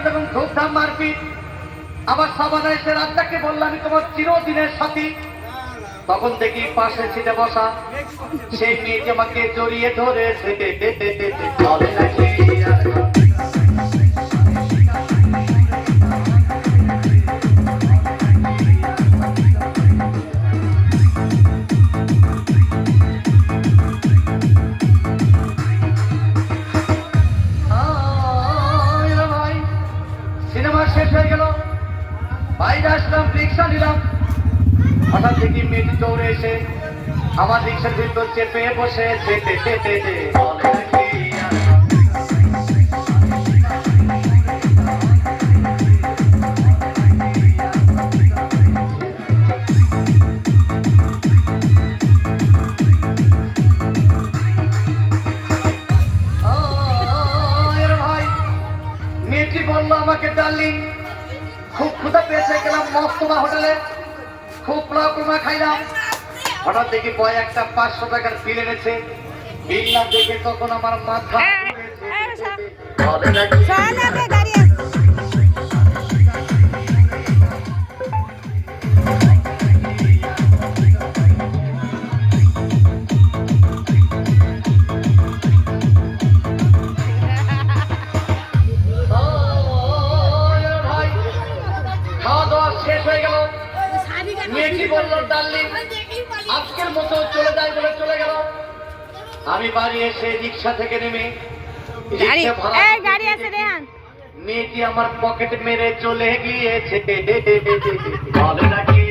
তখন ধূপধাম মারপিট। আবার সাবানা এসে রাতটাকে বললাম আমি তোমার চিরদিনের সাথী। তখন দেখি পাশে ছিটে বসা সেই মেয়েটি আমাকে জড়িয়ে ধরেছে। বলে নাকি সিনেমা শেষ হয়ে গেল, বাইরে আসলাম, রিক্সা নিলাম। হঠাৎ দেখি মেয়েটি দৌড়ে এসে আমার রিক্সার ভিতর চেপে বসেছে। বলে নাকি ভাই, মেয়েটি বললো আমাকে ডার্লিং খুব ক্ষুধা পেয়েছে, গেলাম মস্তমা হোটেলে, খুব পোলাও খাইলাম। হঠাৎ দেখি বয় একটা 500 টাকার বিল এনেছে। বিল না দেখে তখন আমার মাথা বলে নাকি ভাই, খাওয়া দাওয়া শেষ হয়ে গেল। মেয়েটি বললো ডার্লিং আজকের মতো চলে যায় বলে চলে গেল। আমি বাড়ি এসে রিক্সা থেকে নেমে মেয়েটি আমার পকেট মেরে চলে গিয়েছে। বলে নাকি